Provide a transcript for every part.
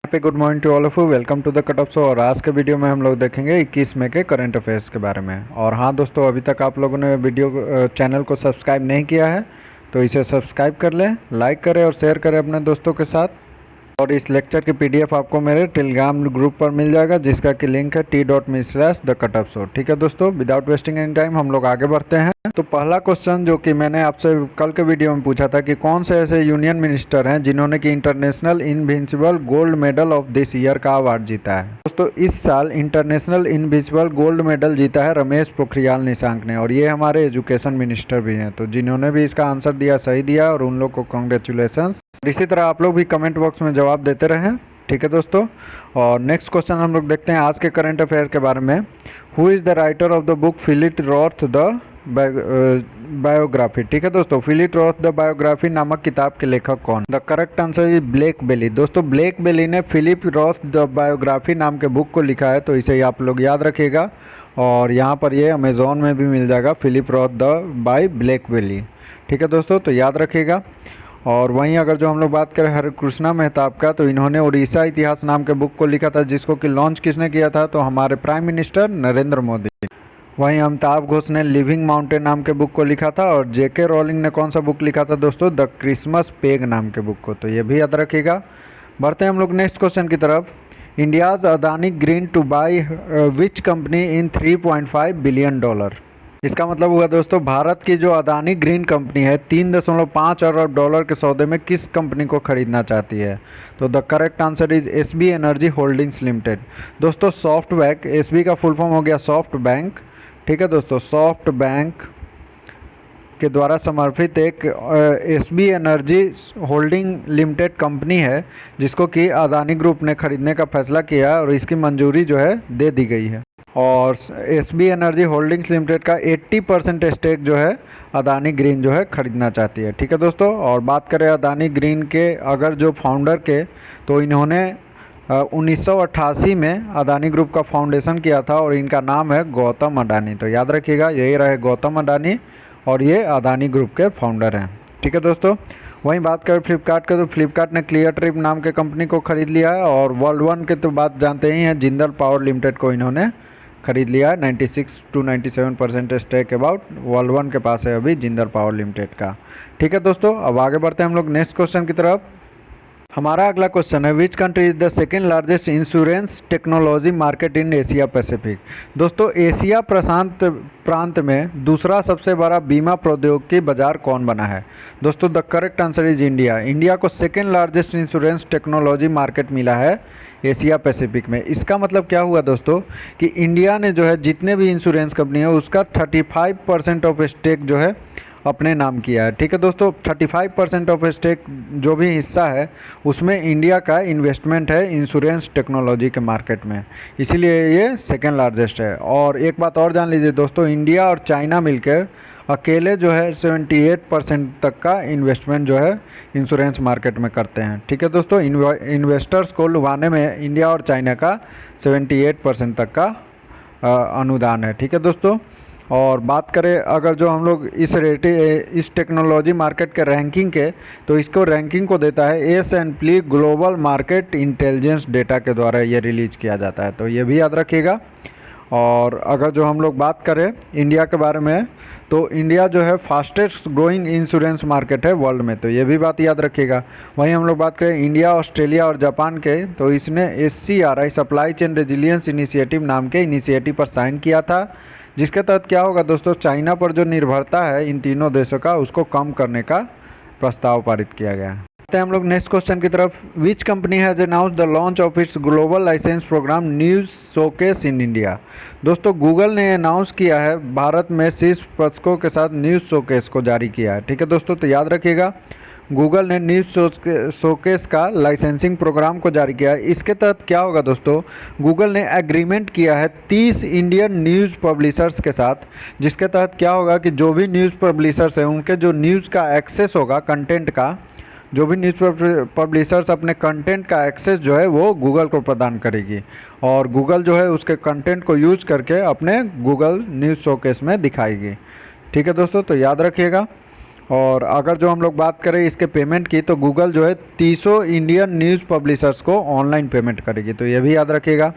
पे good morning to all of you, welcome to the cut off show. और आज के वीडियो में हम लोग देखेंगे 21 मई के करंट अफेयर्स के बारे में। और हाँ दोस्तों, अभी तक आप लोगों ने चैनल को सब्सक्राइब नहीं किया है तो इसे सब्सक्राइब कर लें, लाइक करें और शेयर करें अपने दोस्तों के साथ। और इस लेक्चर की पीडीएफ आपको मेरे टेलीग्राम ग्रुप पर मिल जाएगा, जिसका कि लिंक है t.me/thecutoffshow। ठीक है दोस्तों, विदाउट वेस्टिंग एनी टाइम हम लोग आगे बढ़ते हैं। तो पहला क्वेश्चन जो कि मैंने आपसे कल के वीडियो में पूछा था कि कौन से ऐसे यूनियन मिनिस्टर हैं जिन्होंने कि international invincible gold medal of this year का अवार्ड जीता है। दोस्तों, इस साल इंटरनेशनल इनविंसिबल गोल्ड मेडल जीता है रमेश पोखरियाल निशांक ने, और ये हमारे एजुकेशन मिनिस्टर भी हैं। तो जिन्होंने भी इसका आंसर दिया सही दिया, और उन लोग को कॉन्ग्रेचुलेसन। इसी तरह आप लोग भी कमेंट बॉक्स में जवाब देते रहें। ठीक है दोस्तों, और नेक्स्ट क्वेश्चन हम लोग देखते हैं आज के करंट अफेयर के बारे में। Who is the writer of the book Philip Roth the biography. ठीक है दोस्तों, फिलिप रॉथ द बायोग्राफी नामक किताब के लेखक कौन? The correct answer is Blake Bailey. दोस्तों, ब्लेक बेली ने फिलिप रॉथ द बायोग्राफी नाम के बुक को लिखा है, तो इसे आप लोग याद रखिएगा। और यहाँ पर ये अमेजोन में भी मिल जाएगा, Philip Roth the by black बेली। ठीक है दोस्तों, तो याद रखिएगा। और वहीं अगर जो हम लोग बात करें हरिकृष्णा मेहताब का, तो इन्होंने उड़ीसा इतिहास नाम के बुक को लिखा था, जिसको कि लॉन्च किसने किया था? तो हमारे प्राइम मिनिस्टर नरेंद्र मोदी। वहीं अमिताभ घोष ने लिविंग माउंटेन नाम के बुक को लिखा था। और जेके रोलिंग ने कौन सा बुक लिखा था दोस्तों? द क्रिसमस पेग नाम के बुक को। तो ये भी याद रखिएगा। बढ़ते हैं हम लोग नेक्स्ट क्वेश्चन की तरफ। India's Adani green two by which company in $3.5 billion. इसका मतलब हुआ दोस्तों, भारत की जो अदानी ग्रीन कंपनी है 3.5 अरब डॉलर के सौदे में किस कंपनी को खरीदना चाहती है? तो the correct answer is SB energy holdings limited. दोस्तों, सॉफ्ट बैंक, एसबी का फुल फॉर्म हो गया सॉफ्ट बैंक। ठीक है दोस्तों, सॉफ्ट बैंक के द्वारा समर्थित एक SB energy holding limited company है, जिसको कि अदानी ग्रुप ने खरीदने का फैसला किया है, और इसकी मंजूरी जो है दे दी गई है। और एसबी एनर्जी होल्डिंग्स लिमिटेड का 80% स्टेक जो है अदानी ग्रीन जो है खरीदना चाहती है। ठीक है दोस्तों, और बात करें अदानी ग्रीन के अगर जो फाउंडर के, तो इन्होंने 1988 में अदानी ग्रुप का फाउंडेशन किया था, और इनका नाम है गौतम अडानी। तो याद रखिएगा, यही रहे गौतम अडानी, और ये अदानी ग्रुप के फाउंडर हैं। ठीक है दोस्तों, वहीं बात करें फ्लिपकार्ट के, तो फ्लिपकार्ट ने क्लियर ट्रिप नाम के कंपनी को खरीद लिया है। और वर्ल्ड वन के तो बात जानते ही हैं, जिंदल पावर लिमिटेड को इन्होंने खरीद लिया है। 96 to 97% stake about world one के पास है अभी जिंदल पावर लिमिटेड का। ठीक है दोस्तों, अब आगे बढ़ते हैं हम लोग नेक्स्ट क्वेश्चन की तरफ। हमारा अगला क्वेश्चन है, which country is the second largest insurance technology market in Asia Pacific. दोस्तों, एशिया प्रशांत प्रांत में दूसरा सबसे बड़ा बीमा प्रौद्योगिकी बाजार कौन बना है? दोस्तों, the correct answer is India. India को second largest insurance technology market मिला है एशिया पैसिफिक में। इसका मतलब क्या हुआ दोस्तों, कि इंडिया ने जो है जितने भी इंश्योरेंस कंपनी है उसका 35% ऑफ स्टेक जो है अपने नाम किया है। ठीक है दोस्तों, 35% ऑफ स्टेक जो भी हिस्सा है उसमें इंडिया का इन्वेस्टमेंट है इंश्योरेंस टेक्नोलॉजी के मार्केट में, इसीलिए ये सेकेंड लार्जेस्ट है। और एक बात और जान लीजिए दोस्तों, इंडिया और चाइना मिलकर अकेले जो है 78% तक का इन्वेस्टमेंट जो है इंश्योरेंस मार्केट में करते हैं। ठीक है दोस्तों, इन्वेस्टर्स को लुभाने में इंडिया और चाइना का 78% तक का अनुदान है। ठीक है दोस्तों, और बात करें अगर जो हम लोग इस टेक्नोलॉजी मार्केट के रैंकिंग के, तो इसको रैंकिंग को देता है S&P global market intelligence data के द्वारा ये रिलीज किया जाता है। तो ये भी याद रखिएगा। और अगर जो हम लोग बात करें इंडिया के बारे में, तो इंडिया जो है फास्टेस्ट ग्रोइंग इंश्योरेंस मार्केट है वर्ल्ड में, तो ये भी बात याद रखिएगा। वहीं हम लोग बात करें इंडिया, ऑस्ट्रेलिया और जापान के, तो इसने SCRI supply chain resilience initiative नाम के इनिशिएटिव पर साइन किया था, जिसके तहत क्या होगा दोस्तों, चाइना पर जो निर्भरता है इन तीनों देशों का, उसको कम करने का प्रस्ताव पारित किया गया है। हम लोग नेक्स्ट क्वेश्चन की तरफ। Which company has announce the launch of its global licence programme news showcase in India. दोस्तों, गूगल ने अनाउंस किया है भारत में शीर्ष प्रदर्शकों के साथ न्यूज़ शोकेस को जारी किया है। ठीक है दोस्तों, तो याद रखिएगा, गूगल ने न्यूज़ शोकेस का लाइसेंसिंग प्रोग्राम को जारी किया है। इसके तहत क्या होगा दोस्तों, गूगल ने एग्रीमेंट किया है 30 इंडियन न्यूज़ पब्लिशर्स के साथ, जिसके तहत क्या होगा कि जो भी न्यूज़ पब्लिशर्स हैं उनके जो न्यूज़ का एक्सेस होगा, कंटेंट का, जो भी न्यूज़ पब्लिशर्स अपने कंटेंट का एक्सेस जो है वो गूगल को प्रदान करेगी, और गूगल जो है उसके कंटेंट को यूज करके अपने गूगल न्यूज़ शोकेस में दिखाएगी। ठीक है दोस्तों, तो याद रखिएगा। और अगर जो हम लोग बात करें इसके पेमेंट की, तो गूगल जो है 300 इंडियन न्यूज़ पब्लिशर्स को ऑनलाइन पेमेंट करेगी, तो ये भी याद रखिएगा।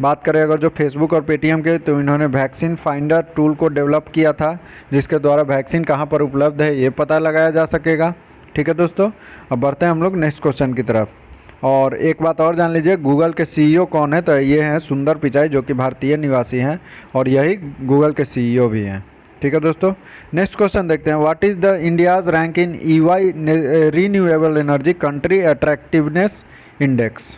बात करें अगर जो फेसबुक और पेटीएम के, तो इन्होंने वैक्सीन फाइंडर टूल को डेवलप किया था, जिसके द्वारा वैक्सीन कहाँ पर उपलब्ध है ये पता लगाया जा सकेगा। ठीक है दोस्तों, अब बढ़ते हैं हम लोग नेक्स्ट क्वेश्चन की तरफ। और एक बात और जान लीजिए, गूगल के सीईओ कौन है, तो ये हैं सुंदर पिचाई, जो कि भारतीय निवासी हैं और यही गूगल के सीईओ भी हैं। ठीक है दोस्तों, नेक्स्ट क्वेश्चन देखते हैं। What is the India's rank in EY renewable energy country attractiveness index.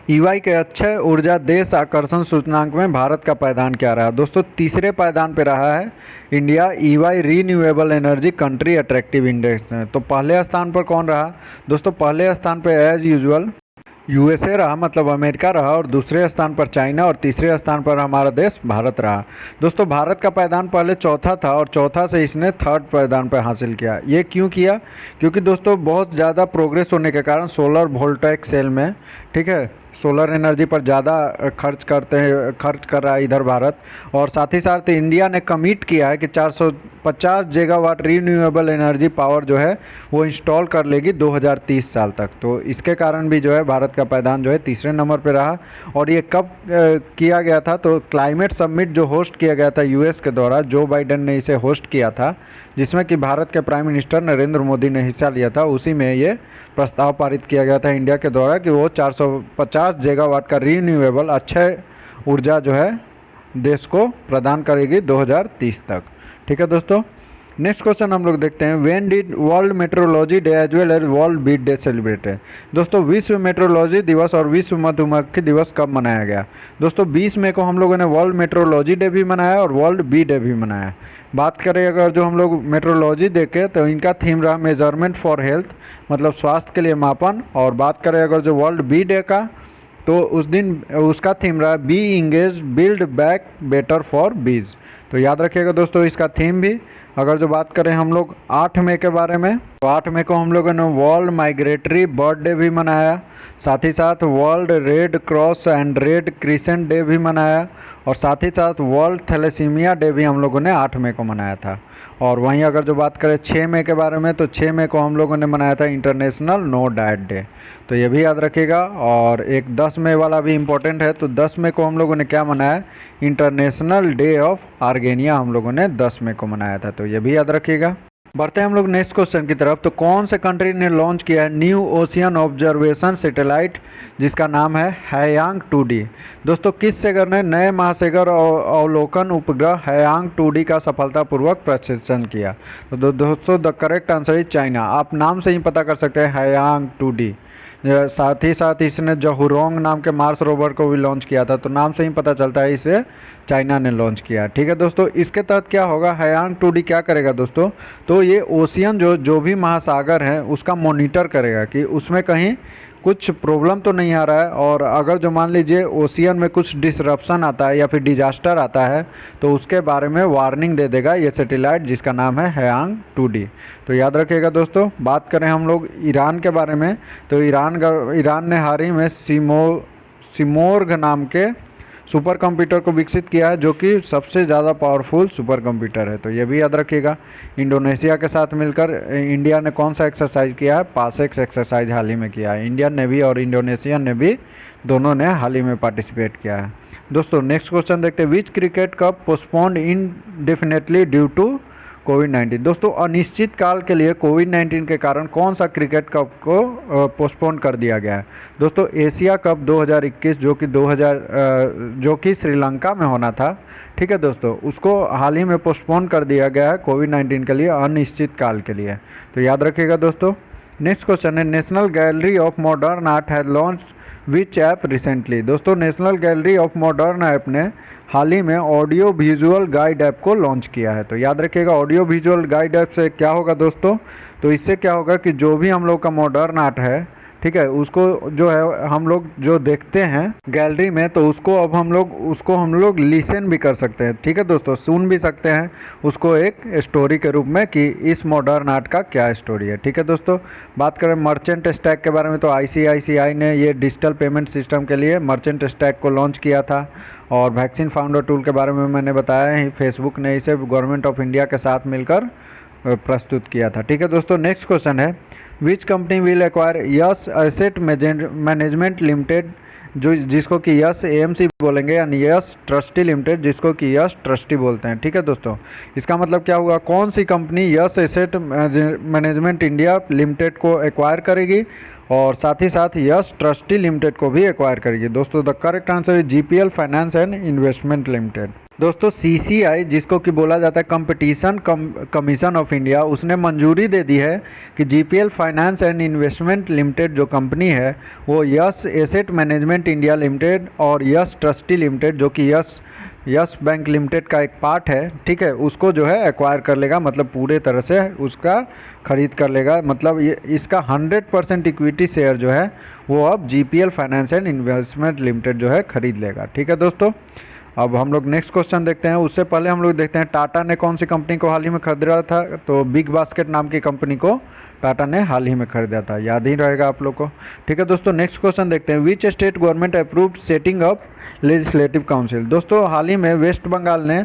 EY के अक्षय ऊर्जा देश आकर्षण सूचकांक में भारत का पायदान क्या रहा। दोस्तों तीसरे पायदान पे रहा है India EY renewable energy country attractive index में। तो पहले स्थान पर कौन रहा दोस्तों, पहले स्थान पे एज यूजुअल यूएसए रहा, मतलब अमेरिका रहा, और दूसरे स्थान पर चाइना, और तीसरे स्थान पर हमारा देश भारत रहा। दोस्तों भारत का पायदान पहले चौथा था और चौथा से इसने थर्ड पायदान पर हासिल किया। ये क्यों किया, क्योंकि दोस्तों बहुत ज़्यादा प्रोग्रेस होने के कारण सोलर वोल्टेक सेल में, ठीक है, सोलर एनर्जी पर ज़्यादा खर्च कर रहा है इधर भारत। और साथ ही साथ इंडिया ने कमिट किया है कि 450 गीगावाट रीन्यूएबल एनर्जी पावर जो है वो इंस्टॉल कर लेगी 2030 साल तक। तो इसके कारण भी जो है भारत का पायदान जो है तीसरे नंबर पे रहा। और ये कब किया गया था, तो क्लाइमेट समिट जो होस्ट किया गया था यूएस के द्वारा, जो बाइडेन ने इसे होस्ट किया था, जिसमें कि भारत के प्राइम मिनिस्टर नरेंद्र मोदी ने हिस्सा लिया था, उसी में ये प्रस्ताव पारित किया गया था इंडिया के द्वारा कि वो 450 गीगावाट का रीन्यूएबल अक्षय ऊर्जा जो है देश को प्रदान करेगी 2030 तक। ठीक है दोस्तों, नेक्स्ट क्वेश्चन हम लोग देखते हैं। When did world metrology day as well as world bee day celebrated. दोस्तों विश्व मेट्रोलॉजी दिवस और विश्व मधुमक्खी दिवस कब मनाया गया। दोस्तों 20 मई को हम लोगों ने वर्ल्ड मेट्रोलॉजी डे भी मनाया और वर्ल्ड बी डे भी मनाया। बात करें अगर जो हम लोग मेट्रोलॉजी देखें, तो इनका थीम रहा मेजरमेंट फॉर हेल्थ, मतलब स्वास्थ्य के लिए मापन। और बात करें अगर जो वर्ल्ड बी डे का, तो उस दिन उसका थीम रहा B engage build back better for बीज। तो याद रखिएगा दोस्तों इसका थीम भी। अगर जो बात करें हम लोग 8 मई के बारे में, तो 8 मई को हम लोगों ने वर्ल्ड माइग्रेटरी बर्ड डे भी मनाया, साथ ही साथ world red cross and red crescent day भी मनाया, और साथ ही साथ वर्ल्ड थैलेसीमिया डे भी हम लोगों ने 8 मई को मनाया था। और वहीं अगर जो बात करें 6 मई के बारे में, तो 6 मई को हम लोगों ने मनाया था इंटरनेशनल नो डाइट डे। तो ये भी याद रखिएगा। और एक 10 मई वाला भी इम्पोर्टेंट है, तो 10 मई को हम लोगों ने क्या मनाया, इंटरनेशनल डे ऑफ आर्गेनिया हम लोगों ने 10 मई को मनाया था। तो ये भी याद रखिएगा। बढ़ते हैं हम लोग नेक्स्ट क्वेश्चन की तरफ। तो कौन से कंट्री ने लॉन्च किया है न्यू ओशियन ऑब्जर्वेशन सैटेलाइट, जिसका नाम है हैयांग 2D। दोस्तों किस सागर ने नए महासागर अवलोकन उपग्रह हैयांग 2D का सफलतापूर्वक प्रक्षेपण किया। तो दोस्तों the correct answer is China. आप नाम से ही पता कर सकते हैं हैयांग 2D। साथ ही साथ इसने जहुरोंग नाम के मार्स रोवर को भी लॉन्च किया था, तो नाम से ही पता चलता है इसे चाइना ने लॉन्च किया। ठीक है दोस्तों, इसके तहत क्या होगा, हैयांग 2D क्या करेगा दोस्तों, तो ये ओशियन जो भी महासागर है उसका मॉनिटर करेगा कि उसमें कहीं कुछ प्रॉब्लम तो नहीं आ रहा है। और अगर जो मान लीजिए ओशियन में कुछ डिसरप्शन आता है या फिर डिजास्टर आता है, तो उसके बारे में वार्निंग दे देगा ये सैटेलाइट, जिसका नाम है हैयांग 2D। तो याद रखिएगा दोस्तों। बात करें हम लोग ईरान के बारे में, तो ईरान ने हाल ही में सिमोर्ग नाम के सुपर कंप्यूटर को विकसित किया है, जो कि सबसे ज़्यादा पावरफुल सुपर कंप्यूटर है। तो ये भी याद रखिएगा। इंडोनेशिया के साथ मिलकर इंडिया ने कौन सा एक्सरसाइज किया है, पासेक्स एक्सरसाइज हाल ही में किया है। इंडियन नेवी और इंडोनेशियन नेवी दोनों ने हाल ही में पार्टिसिपेट किया है। दोस्तों नेक्स्ट क्वेश्चन देखते हैं। Which cricket cup postponed indefinitely due to कोविड-19। दोस्तों अनिश्चित काल के लिए कोविड-19 के कारण कौन सा क्रिकेट कप को पोस्टपोन कर दिया गया है। दोस्तों एशिया कप 2021 जो कि श्रीलंका में होना था, ठीक है दोस्तों, उसको हाल ही में पोस्टपोन कर दिया गया है कोविड-19 के लिए, अनिश्चित काल के लिए। तो याद रखिएगा दोस्तों। नेक्स्ट क्वेश्चन है National Gallery of Modern Art has launch which app recently. दोस्तों National Gallery of Modern app ने हाल ही में ऑडियो विजुअल गाइड ऐप को लॉन्च किया है। तो याद रखिएगा ऑडियो विजुअल गाइड ऐप से क्या होगा दोस्तों, तो इससे क्या होगा कि जो भी हम लोग का मॉडर्न आर्ट है, ठीक है, उसको जो है हम लोग जो देखते हैं गैलरी में, तो उसको अब हम लोग लिसन भी कर सकते हैं। ठीक है दोस्तों, सुन भी सकते हैं उसको एक स्टोरी के रूप में कि इस मॉडर्न आर्ट का क्या स्टोरी है। ठीक है दोस्तों, बात करें मर्चेंट स्टैक के बारे में, तो ICICI ने ये डिजिटल पेमेंट सिस्टम के लिए मर्चेंट स्टैक को लॉन्च किया था। और वैक्सीन फाउंडर टूल के बारे में मैंने बताया ही, फेसबुक ने इसे गवर्नमेंट ऑफ इंडिया के साथ मिलकर प्रस्तुत किया था। ठीक है दोस्तों, नेक्स्ट क्वेश्चन है which company will acquire yes Asset management limited, जो जिसको कि यस एएमसी बोलेंगे, यानी यस ट्रस्टी लिमिटेड जिसको कि यस ट्रस्टी बोलते हैं। ठीक है दोस्तों, इसका मतलब क्या हुआ, कौन सी company Yes Asset Management India Limited को एक्वायर करेगी और साथ ही साथ यस ट्रस्टी लिमिटेड को भी एक्वायर करेगी। दोस्तों the correct answer is GPL finance and investment limited. दोस्तों सीसीआई जिसको कि बोला जाता है कंपटीशन कमीशन ऑफ इंडिया, उसने मंजूरी दे दी है कि GPL finance and investment limited जो कंपनी है वो yes Asset Management India limited और यस ट्रस्टी लिमिटेड जो कि यस बैंक लिमिटेड का एक पार्ट है, ठीक है, उसको जो है एक्वायर कर लेगा, मतलब पूरे तरह से उसका खरीद कर लेगा। मतलब ये इसका 100% इक्विटी शेयर जो है वो अब GPL finance and investment limited जो है खरीद लेगा। ठीक है दोस्तों, अब हम लोग नेक्स्ट क्वेश्चन देखते हैं। उससे पहले हम लोग देखते हैं टाटा ने कौन सी कंपनी को हाल ही में खरीदा था। तो बिग बास्केट नाम की कंपनी को टाटा ने हाल ही में खरीदा था, याद ही रहेगा आप लोग को। ठीक है दोस्तों, नेक्स्ट क्वेश्चन देखते हैं which state government approved setting up legislative council. दोस्तों हाल ही में वेस्ट बंगाल ने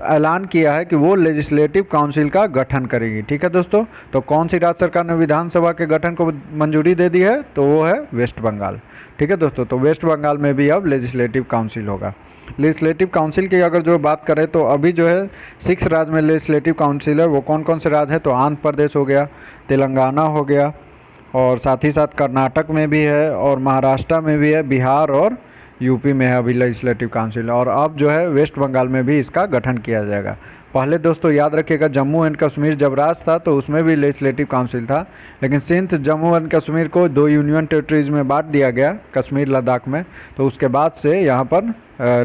ऐलान किया है कि वो लेजिस्लेटिव काउंसिल का गठन करेगी। ठीक है दोस्तों, तो कौन सी राज्य सरकार ने विधानसभा के गठन को मंजूरी दे दी है, तो वो है वेस्ट बंगाल। ठीक है दोस्तों, तो वेस्ट बंगाल में भी अब लेजिस्लेटिव काउंसिल होगा। लेजिस्लेटिव काउंसिल की अगर जो बात करें तो अभी जो है 6 राज्य में लेजिस्लेटिव काउंसिल है। वो कौन कौन से राज्य हैं, तो आंध्र प्रदेश हो गया, तेलंगाना हो गया और साथ ही साथ कर्नाटक में भी है और महाराष्ट्र में भी है, बिहार और यूपी में है अभी लेजिस्लेटिव काउंसिल। और अब जो है वेस्ट बंगाल में भी इसका गठन किया जाएगा। पहले दोस्तों याद रखिएगा जम्मू एंड कश्मीर जब राज्य था तो उसमें भी लेजिस्लेटिव काउंसिल था, लेकिन सिंध जम्मू एंड कश्मीर को 2 यूनियन टेरिटरीज में बांट दिया गया, कश्मीर लद्दाख में, तो उसके बाद से यहाँ पर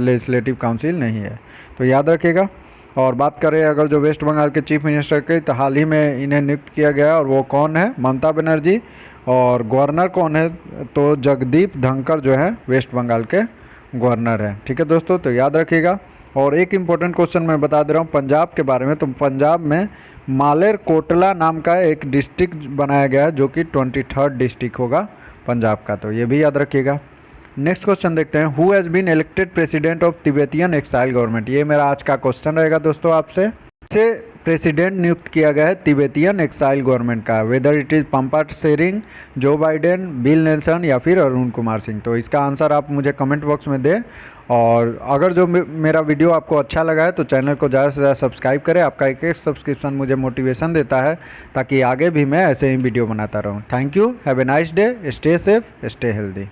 लेजिस्लेटिव काउंसिल नहीं है, तो याद रखिएगा। और बात करें अगर जो वेस्ट बंगाल के चीफ मिनिस्टर की, तो हाल ही में इन्हें नियुक्त किया गया और वो कौन है, ममता बनर्जी। और गवर्नर कौन है, तो जगदीप धनखड़ जो है वेस्ट बंगाल के गवर्नर हैं। ठीक है दोस्तों, तो याद रखिएगा। और एक इम्पोर्टेंट क्वेश्चन मैं बता दे रहा हूँ पंजाब के बारे में। तो पंजाब में मालेर कोटला नाम का एक डिस्ट्रिक्ट बनाया गया है जो कि 23rd डिस्ट्रिक्ट होगा पंजाब का, तो ये भी याद रखिएगा। नेक्स्ट क्वेश्चन देखते हैं who has been elected president of Tibetan exile government. ये मेरा आज का क्वेश्चन रहेगा दोस्तों आपसे। इसे प्रेसिडेंट नियुक्त किया गया है तिब्बतियन एक्साइल गवर्नमेंट का, whether it is Penpa Tsering, Joe Biden, bill Nelson या फिर अरुण कुमार सिंह। तो इसका आंसर आप मुझे कमेंट बॉक्स में दें। और अगर जो मेरा वीडियो आपको अच्छा लगा है तो चैनल को ज़्यादा से ज़्यादा सब्सक्राइब करें। आपका एक सब्सक्रिप्शन मुझे मोटिवेशन देता है ताकि आगे भी मैं ऐसे ही वीडियो बनाता रहूँ। Thank you, have a nice day, stay safe, stay healthy.